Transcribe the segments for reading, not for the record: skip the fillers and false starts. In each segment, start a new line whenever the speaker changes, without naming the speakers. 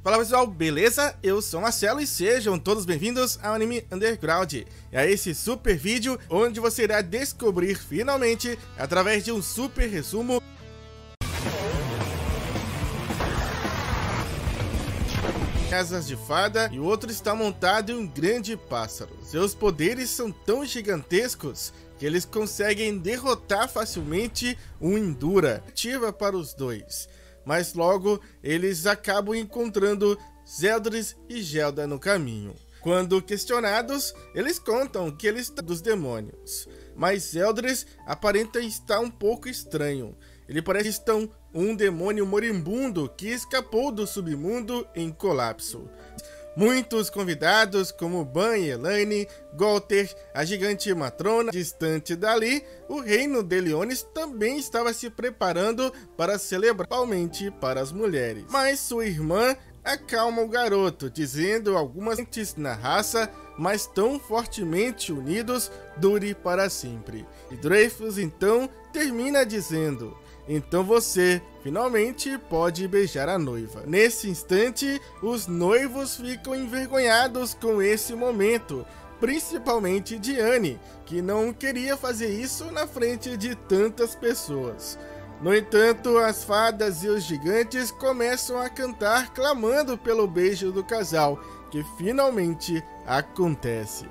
Fala pessoal, beleza? Eu sou o Marcelo e sejam todos bem-vindos ao Anime Underground. E a esse super vídeo onde você irá descobrir finalmente, através de um super resumo, asas de fada e o outro está montado em um grande pássaro. Seus poderes são tão gigantescos que eles conseguem derrotar facilmente um Endura. Ativa para os dois. Mas logo eles acabam encontrando Zeldris e Gelda no caminho. Quando questionados, eles contam que eles estão dos demônios. Mas Zeldris aparenta estar um pouco estranho. Ele parece estar um demônio moribundo que escapou do submundo em colapso. Muitos convidados, como Ban e Elaine, Golter, a gigante Matrona, distante dali, o reino de Leones também estava se preparando para celebrar, principalmente para as mulheres. Mas sua irmã acalma o garoto, dizendo algumas entes na raça, mas tão fortemente unidos, dure para sempre. E Dreyfus então termina dizendo: então você finalmente pode beijar a noiva. Nesse instante, os noivos ficam envergonhados com esse momento, principalmente Diane, que não queria fazer isso na frente de tantas pessoas. No entanto, as fadas e os gigantes começam a cantar clamando pelo beijo do casal, que finalmente acontece.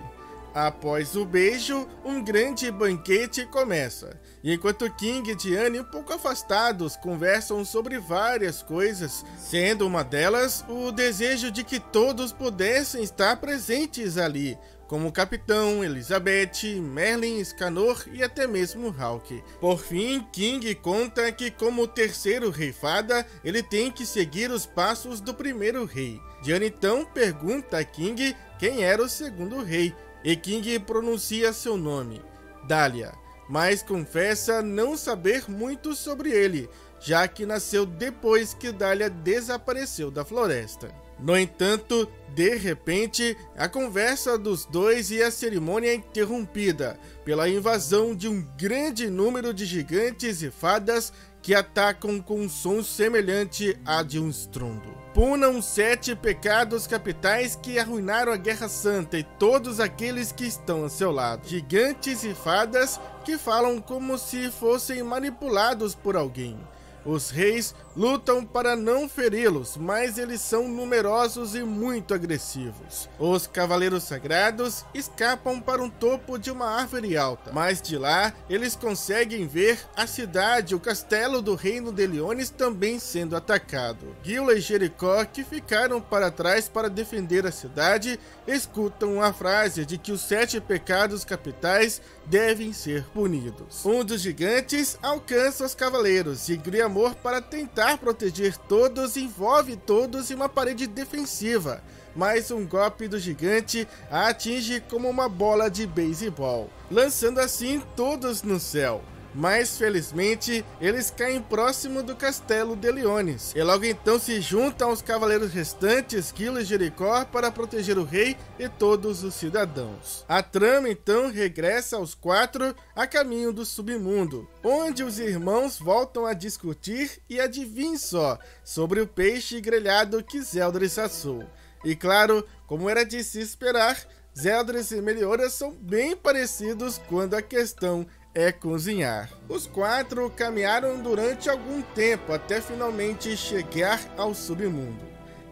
Após o beijo, um grande banquete começa, e enquanto King e Diane, um pouco afastados, conversam sobre várias coisas, sendo uma delas o desejo de que todos pudessem estar presentes ali, como o Capitão, Elizabeth, Merlin, Scanor e até mesmo Hawke. Por fim, King conta que como o terceiro rei fada, ele tem que seguir os passos do primeiro rei. Diane então pergunta a King quem era o segundo rei, e King pronuncia seu nome, Dahlia, mas confessa não saber muito sobre ele, já que nasceu depois que Dahlia desapareceu da floresta. No entanto, de repente, a conversa dos dois e a cerimônia é interrompida pela invasão de um grande número de gigantes e fadas que atacam com um som semelhante a de um estrondo. Punam 7 pecados capitais que arruinaram a Guerra Santa e todos aqueles que estão a seu lado. Gigantes e fadas que falam como se fossem manipulados por alguém. Os reis lutam para não feri-los, mas eles são numerosos e muito agressivos. Os cavaleiros sagrados escapam para um topo de uma árvore alta, mas de lá eles conseguem ver a cidade, o castelo do reino de Leones também sendo atacado. Gila e Jericó, que ficaram para trás para defender a cidade, escutam a frase de que os 7 pecados capitais devem ser punidos. Um dos gigantes alcança os cavaleiros e cria amor para tentar proteger todos, envolve todos em uma parede defensiva, mas um golpe do gigante a atinge como uma bola de beisebol, lançando assim todos no céu. Mas felizmente eles caem próximo do castelo de Leones e logo então se juntam aos cavaleiros restantes, Gila e Jericó, para proteger o rei e todos os cidadãos. A trama então regressa aos 4 a caminho do submundo, onde os irmãos voltam a discutir e adivinhem só sobre o peixe grelhado que Zeldris assou. E claro, como era de se esperar, Zeldris e Meliodas são bem parecidos quando a questão é cozinhar. Os 4 caminharam durante algum tempo até finalmente chegar ao submundo.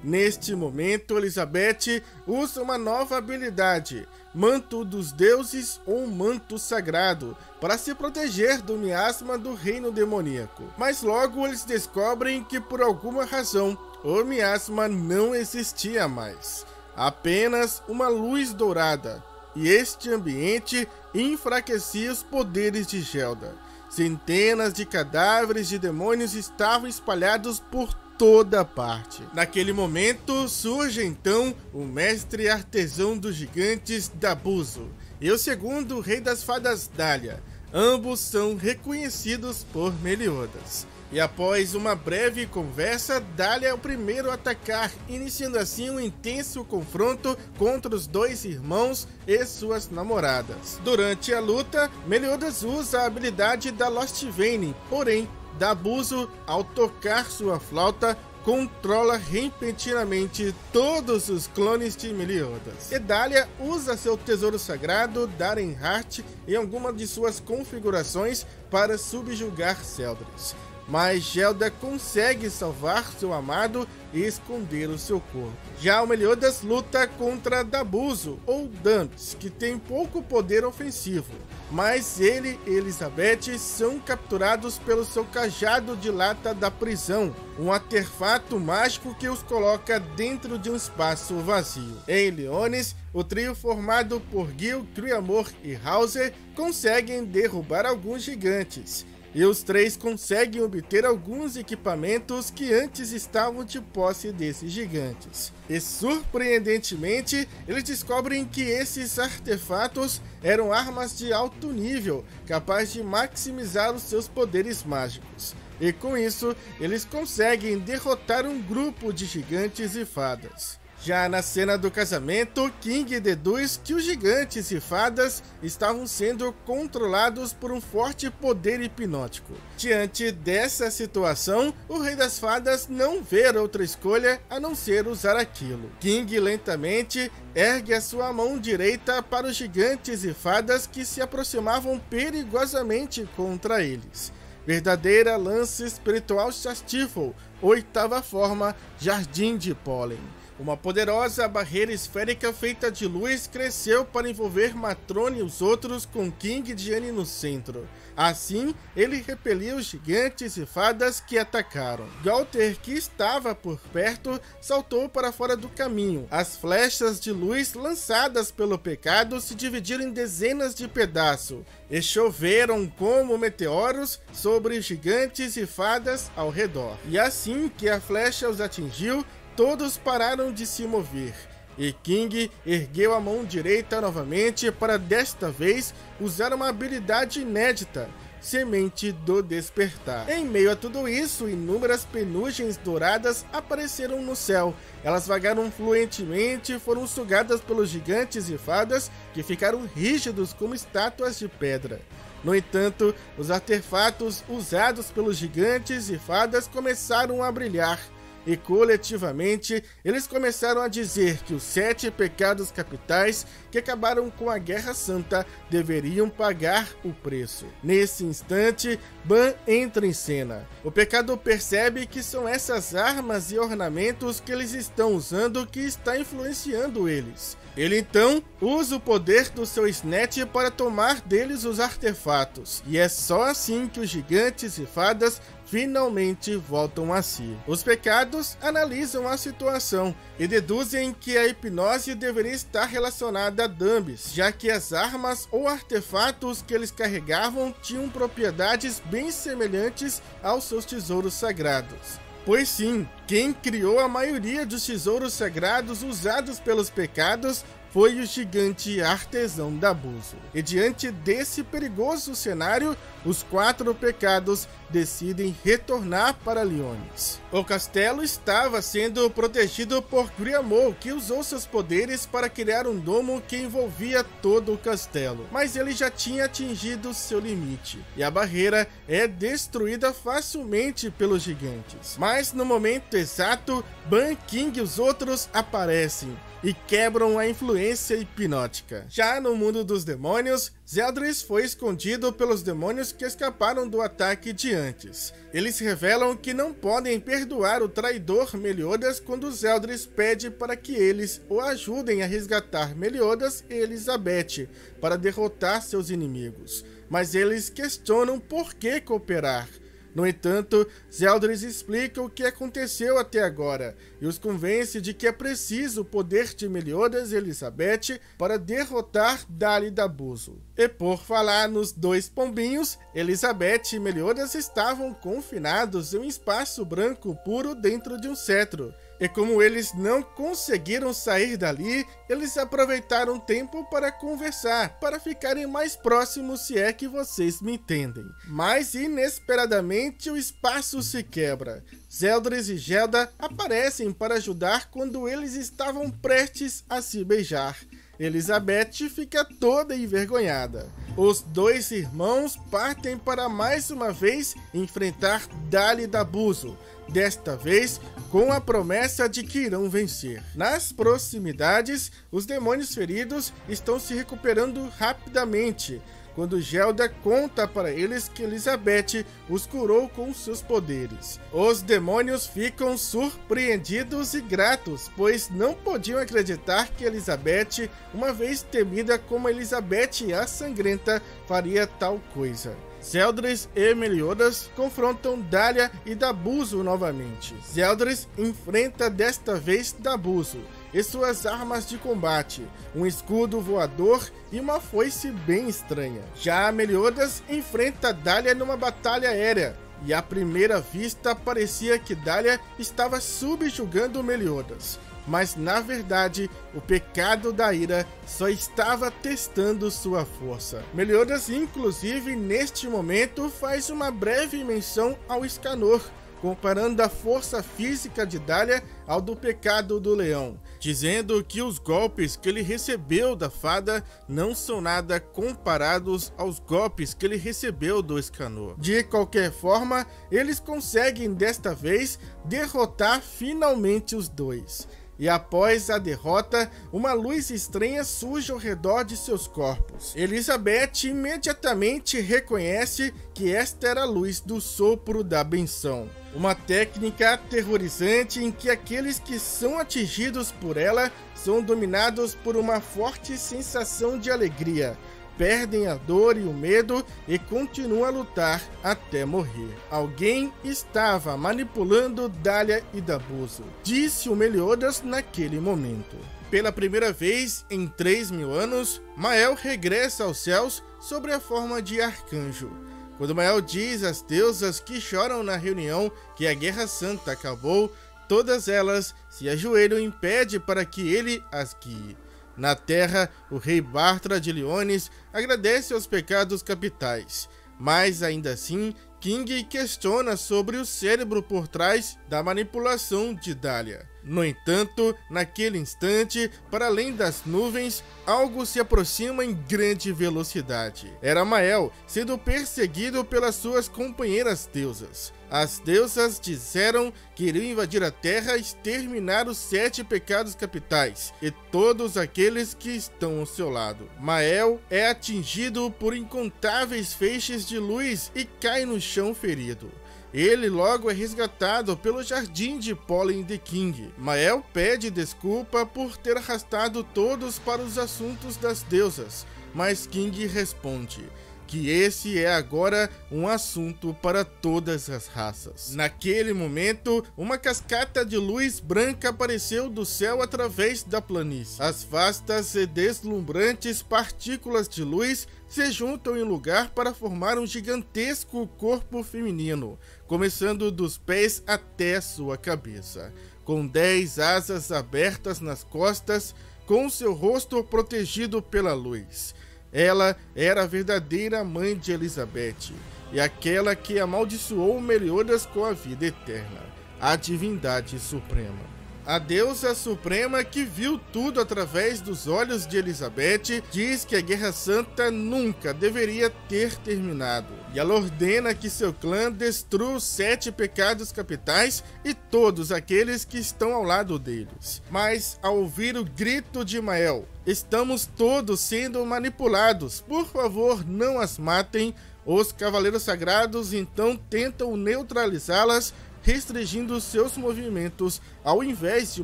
Neste momento, Elizabeth usa uma nova habilidade, Manto dos Deuses ou Manto Sagrado, para se proteger do miasma do reino demoníaco. Mas logo eles descobrem que por alguma razão o miasma não existia mais, apenas uma luz dourada. E este ambiente enfraquecia os poderes de Gelda. Centenas de cadáveres de demônios estavam espalhados por toda parte. Naquele momento surge então o mestre artesão dos gigantes, Dabuzo, e o segundo rei das fadas, Dahlia. Ambos são reconhecidos por Meliodas. E após uma breve conversa, Dahlia é o primeiro a atacar, iniciando assim um intenso confronto contra os 2 irmãos e suas namoradas. Durante a luta, Meliodas usa a habilidade da Lost Vein, porém Dabuzo, ao tocar sua flauta, controla repentinamente todos os clones de Meliodas. Edalia usa seu tesouro sagrado, Darenhart, em alguma de suas configurações para subjugar Zeldris. Mas Gelda consegue salvar seu amado e esconder o seu corpo. Já o Meliodas luta contra Dabuzo, ou Dambis, que tem pouco poder ofensivo. Mas ele e Elizabeth são capturados pelo seu cajado de lata da prisão, um artefato mágico que os coloca dentro de um espaço vazio. Em Liones, o trio formado por Gil, Criamor e Hauser conseguem derrubar alguns gigantes. E os três conseguem obter alguns equipamentos que antes estavam de posse desses gigantes. E surpreendentemente, eles descobrem que esses artefatos eram armas de alto nível, capazes de maximizar os seus poderes mágicos. E com isso, eles conseguem derrotar um grupo de gigantes e fadas. Já na cena do casamento, King deduz que os gigantes e fadas estavam sendo controlados por um forte poder hipnótico. Diante dessa situação, o Rei das Fadas não vê outra escolha a não ser usar aquilo. King lentamente ergue a sua mão direita para os gigantes e fadas que se aproximavam perigosamente contra eles. Verdadeira lança espiritual Shastifol, oitava forma, Jardim de Pólen. Uma poderosa barreira esférica feita de luz cresceu para envolver Matrone e os outros, com King Diane no centro. Assim, ele repeliu os gigantes e fadas que atacaram. Galter, que estava por perto, saltou para fora do caminho. As flechas de luz lançadas pelo pecado se dividiram em dezenas de pedaços e choveram como meteoros sobre os gigantes e fadas ao redor. E assim que a flecha os atingiu, todos pararam de se mover, e King ergueu a mão direita novamente para desta vez usar uma habilidade inédita, Semente do Despertar. Em meio a tudo isso, inúmeras penugens douradas apareceram no céu. Elas vagaram fluentemente e foram sugadas pelos gigantes e fadas, que ficaram rígidos como estátuas de pedra. No entanto, os artefatos usados pelos gigantes e fadas começaram a brilhar. E coletivamente, eles começaram a dizer que os 7 pecados capitais que acabaram com a Guerra Santa deveriam pagar o preço. Nesse instante, Ban entra em cena. O pecado percebe que são essas armas e ornamentos que eles estão usando que está influenciando eles. Ele então usa o poder do seu Snatch para tomar deles os artefatos. E é só assim que os gigantes e fadas finalmente voltam a si. Os pecados analisam a situação e deduzem que a hipnose deveria estar relacionada a Dambis, já que as armas ou artefatos que eles carregavam tinham propriedades bem semelhantes aos seus tesouros sagrados. Pois sim, quem criou a maioria dos tesouros sagrados usados pelos pecados foi o gigante artesão Dabuzo. E diante desse perigoso cenário, os 4 pecados decidem retornar para Liones. O castelo estava sendo protegido por Criamor, que usou seus poderes para criar um domo que envolvia todo o castelo. Mas ele já tinha atingido seu limite, e a barreira é destruída facilmente pelos gigantes. Mas no momento exato, Ban, King e os outros aparecem e quebram a influência hipnótica. Já no mundo dos demônios, Zeldris foi escondido pelos demônios que escaparam do ataque de antes. Eles revelam que não podem perdoar o traidor Meliodas quando Zeldris pede para que eles o ajudem a resgatar Meliodas e Elizabeth para derrotar seus inimigos. Mas eles questionam por que cooperar. No entanto, Zeldris explica o que aconteceu até agora e os convence de que é preciso o poder de Meliodas e Elizabeth para derrotar Dali Dabuzo. E por falar nos 2 pombinhos, Elizabeth e Meliodas estavam confinados em um espaço branco puro dentro de um cetro. E como eles não conseguiram sair dali, eles aproveitaram o tempo para conversar, para ficarem mais próximos, se é que vocês me entendem. Mas inesperadamente o espaço se quebra. Zeldris e Gelda aparecem para ajudar quando eles estavam prestes a se beijar. Elizabeth fica toda envergonhada. Os dois irmãos partem para mais uma vez enfrentar Dália e Dabuzo, desta vez com a promessa de que irão vencer. Nas proximidades, os demônios feridos estão se recuperando rapidamente, quando Gelda conta para eles que Elizabeth os curou com seus poderes. Os demônios ficam surpreendidos e gratos, pois não podiam acreditar que Elizabeth, uma vez temida como Elizabeth a Sangrenta, faria tal coisa. Zeldris e Meliodas confrontam Dália e Dabuzo novamente. Zeldris enfrenta desta vez Dabuzo e suas armas de combate, um escudo voador e uma foice bem estranha. Já Meliodas enfrenta Dália numa batalha aérea, e à primeira vista parecia que Dália estava subjugando Meliodas. Mas na verdade, o pecado da ira só estava testando sua força. Meliodas, inclusive, neste momento, faz uma breve menção ao Escanor, comparando a força física de Dália ao do pecado do leão, dizendo que os golpes que ele recebeu da fada não são nada comparados aos golpes que ele recebeu do Escanor. De qualquer forma, eles conseguem desta vez derrotar finalmente os dois. E após a derrota, uma luz estranha surge ao redor de seus corpos. Elizabeth imediatamente reconhece que esta era a luz do sopro da benção. Uma técnica aterrorizante em que aqueles que são atingidos por ela são dominados por uma forte sensação de alegria, perdem a dor e o medo e continuam a lutar até morrer. Alguém estava manipulando Dália e Dabuzo, disse o Meliodas naquele momento. Pela primeira vez em 3.000 anos, Mael regressa aos céus sob a forma de arcanjo. Quando Mael diz às deusas que choram na reunião que a Guerra Santa acabou, todas elas se ajoelham e pedem para que ele as guie. Na terra, o rei Bartra de Leones agradece aos pecados capitais, mas ainda assim, King questiona sobre o cérebro por trás da manipulação de Dália. No entanto, naquele instante, para além das nuvens, algo se aproxima em grande velocidade. Era Mael, sendo perseguido pelas suas companheiras deusas. As deusas disseram que iriam invadir a terra e exterminar os 7 pecados capitais e todos aqueles que estão ao seu lado. Mael é atingido por incontáveis feixes de luz e cai no chão ferido. Ele logo é resgatado pelo jardim de pólen de King. Mael pede desculpa por ter arrastado todos para os assuntos das deusas, mas King responde que esse é agora um assunto para todas as raças. Naquele momento, uma cascata de luz branca apareceu do céu através da planície. As vastas e deslumbrantes partículas de luz se juntam em lugar para formar um gigantesco corpo feminino, começando dos pés até sua cabeça, com 10 asas abertas nas costas, com seu rosto protegido pela luz. Ela era a verdadeira mãe de Elizabeth, e aquela que amaldiçoou Meliodas com a vida eterna, a divindade suprema. A deusa suprema, que viu tudo através dos olhos de Elizabeth, diz que a Guerra Santa nunca deveria ter terminado, e ela ordena que seu clã destrua os 7 pecados capitais e todos aqueles que estão ao lado deles. Mas, ao ouvir o grito de Mael, "Estamos todos sendo manipulados, por favor, não as matem", os Cavaleiros Sagrados então tentam neutralizá-las, restringindo seus movimentos ao invés de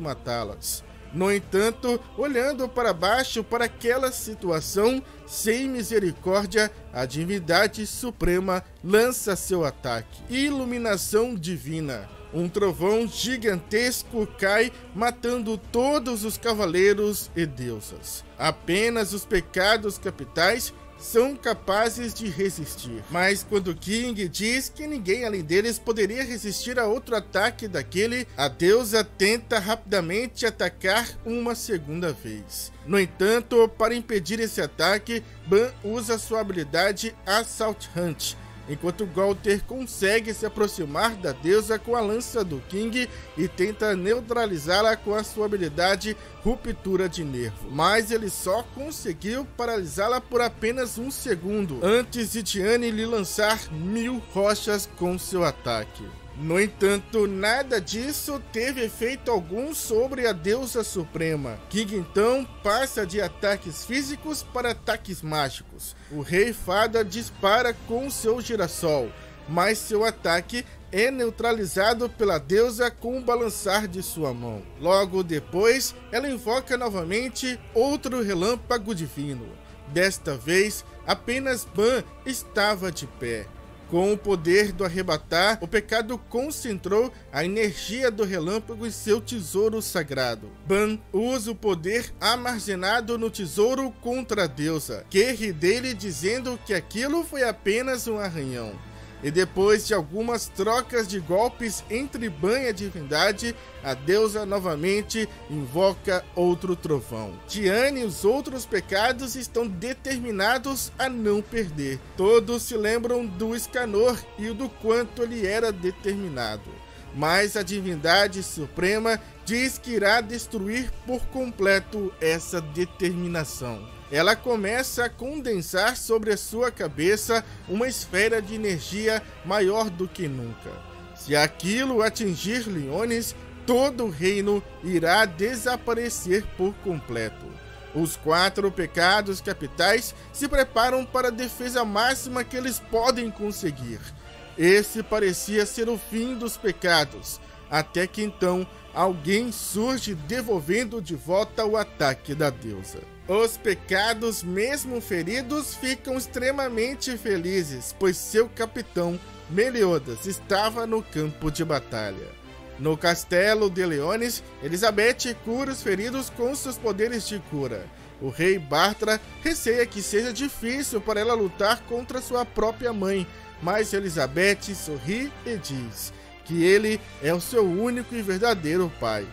matá-las. No entanto, olhando para baixo para aquela situação, sem misericórdia, a divindade suprema lança seu ataque. Iluminação divina. Um trovão gigantesco cai, matando todos os cavaleiros e deusas. Apenas os pecados capitais são capazes de resistir. Mas quando King diz que ninguém além deles poderia resistir a outro ataque daquele, a deusa tenta rapidamente atacar uma segunda vez. No entanto, para impedir esse ataque, Ban usa sua habilidade Assault Hunt, enquanto Galter consegue se aproximar da deusa com a lança do King e tenta neutralizá-la com a sua habilidade Ruptura de Nervo, mas ele só conseguiu paralisá-la por apenas um segundo, antes de Tiane lhe lançar 1000 rochas com seu ataque. No entanto, nada disso teve efeito algum sobre a deusa suprema. King então passa de ataques físicos para ataques mágicos. O Rei Fada dispara com seu girassol, mas seu ataque é neutralizado pela deusa com o balançar de sua mão. Logo depois, ela invoca novamente outro relâmpago divino. Desta vez, apenas Ban estava de pé. Com o poder do arrebatar, o pecado concentrou a energia do relâmpago em seu tesouro sagrado. Ban usa o poder armazenado no tesouro contra a deusa, que ri dele dizendo que aquilo foi apenas um arranhão. E depois de algumas trocas de golpes entre Ban e a divindade, a deusa novamente invoca outro trovão. Tiane e os outros pecados estão determinados a não perder. Todos se lembram do Escanor e do quanto ele era determinado. Mas a divindade suprema diz que irá destruir por completo essa determinação. Ela começa a condensar sobre a sua cabeça uma esfera de energia maior do que nunca. Se aquilo atingir Liones, todo o reino irá desaparecer por completo. Os 4 pecados capitais se preparam para a defesa máxima que eles podem conseguir. Esse parecia ser o fim dos pecados, até que então alguém surge devolvendo de volta o ataque da deusa. Os pecados, mesmo feridos, ficam extremamente felizes, pois seu capitão, Meliodas, estava no campo de batalha. No castelo de Leones, Elizabeth cura os feridos com seus poderes de cura. O rei Bartra receia que seja difícil para ela lutar contra sua própria mãe, mas Elizabeth sorri e diz que ele é o seu único e verdadeiro pai.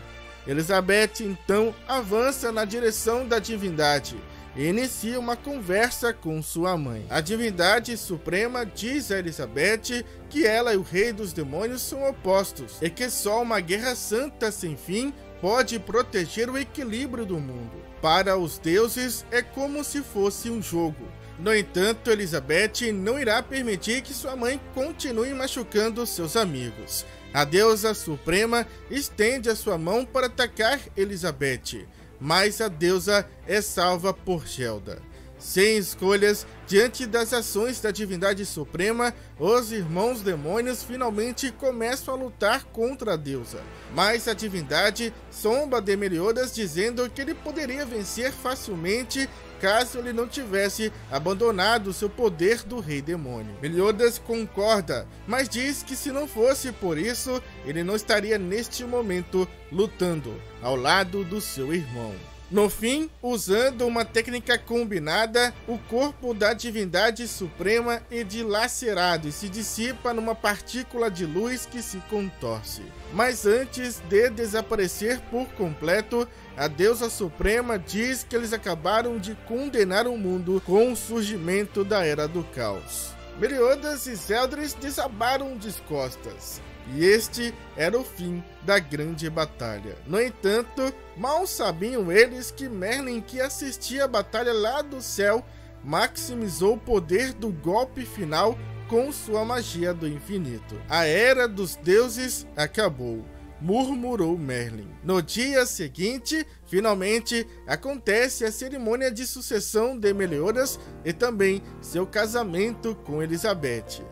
Elizabeth então avança na direção da divindade e inicia uma conversa com sua mãe. A divindade suprema diz a Elizabeth que ela e o rei dos demônios são opostos e que só uma guerra santa sem fim pode proteger o equilíbrio do mundo. Para os deuses é como se fosse um jogo. No entanto, Elizabeth não irá permitir que sua mãe continue machucando seus amigos. A deusa suprema estende a sua mão para atacar Elizabeth, mas a deusa é salva por Gelda. Sem escolhas, diante das ações da divindade suprema, os irmãos demônios finalmente começam a lutar contra a deusa. Mas a divindade zomba de Meliodas dizendo que ele poderia vencer facilmente caso ele não tivesse abandonado seu poder do rei demônio. Meliodas concorda, mas diz que se não fosse por isso, ele não estaria neste momento lutando ao lado do seu irmão. No fim, usando uma técnica combinada, o corpo da divindade suprema é dilacerado e se dissipa numa partícula de luz que se contorce. Mas antes de desaparecer por completo, a deusa suprema diz que eles acabaram de condenar o mundo com o surgimento da Era do Caos. Meliodas e Zeldris desabaram descostas. E este era o fim da grande batalha. No entanto, mal sabiam eles que Merlin, que assistia a batalha lá do céu, maximizou o poder do golpe final com sua magia do infinito. A Era dos Deuses acabou, murmurou Merlin. No dia seguinte, finalmente, acontece a cerimônia de sucessão de Meliodas e também seu casamento com Elizabeth,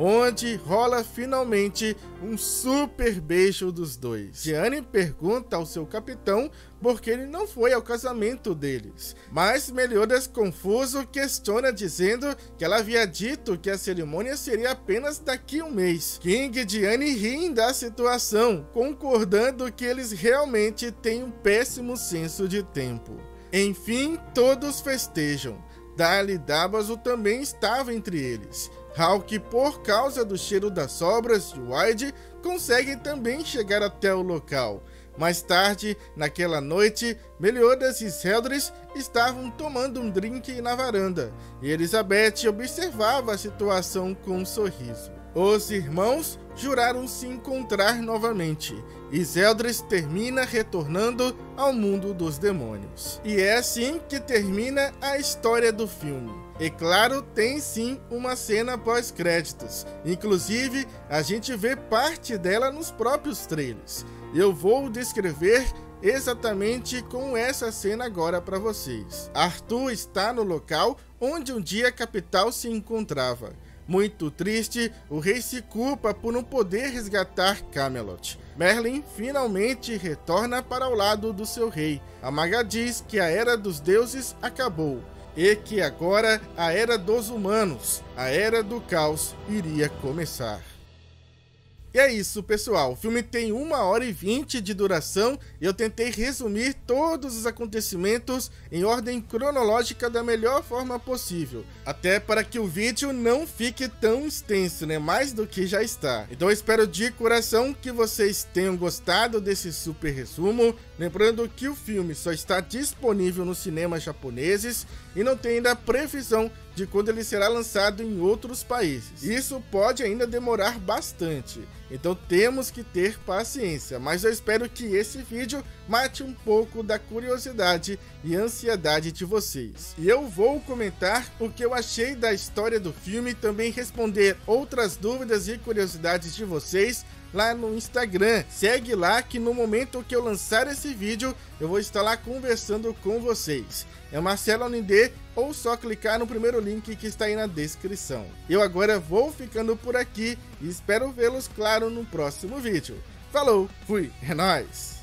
onde rola finalmente um super beijo dos dois. Tiane pergunta ao seu capitão por que ele não foi ao casamento deles, mas Meliodas, confuso, questiona dizendo que ela havia dito que a cerimônia seria apenas daqui a um mês. King e Diane riem da situação, concordando que eles realmente têm um péssimo senso de tempo. Enfim, todos festejam. Dali Dabazo também estava entre eles. Hawk, por causa do cheiro das sobras de Wide, consegue também chegar até o local, Mais tarde, naquela noite, Meliodas e Zeldris estavam tomando um drink na varanda, e Elizabeth observava a situação com um sorriso. Os irmãos juraram se encontrar novamente, e Zeldris termina retornando ao mundo dos demônios. E é assim que termina a história do filme. E claro, tem sim uma cena pós-créditos, inclusive a gente vê parte dela nos próprios trailers. Eu vou descrever exatamente como essa cena agora para vocês. Arthur está no local onde um dia a capital se encontrava. Muito triste, o rei se culpa por não poder resgatar Camelot. Merlin finalmente retorna para o lado do seu rei. A maga diz que a Era dos Deuses acabou e que agora a Era dos Humanos, a Era do Caos, iria começar. E é isso, pessoal, o filme tem 1h20 de duração e eu tentei resumir todos os acontecimentos em ordem cronológica da melhor forma possível, até para que o vídeo não fique tão extenso, né, mais do que já está. Então eu espero de coração que vocês tenham gostado desse super resumo, lembrando que o filme só está disponível nos cinemas japoneses e não tem ainda previsão de quando ele será lançado em outros países. Isso pode ainda demorar bastante, então temos que ter paciência, mas eu espero que esse vídeo mate um pouco da curiosidade e ansiedade de vocês. E eu vou comentar o que eu achei da história do filme e também responder outras dúvidas e curiosidades de vocês lá no Instagram. Segue lá que no momento que eu lançar esse vídeo, eu vou estar lá conversando com vocês. É Marcelo Nindê, ou só clicar no primeiro link que está aí na descrição. Eu agora vou ficando por aqui e espero vê-los, claro, no próximo vídeo. Falou, fui, é nóis!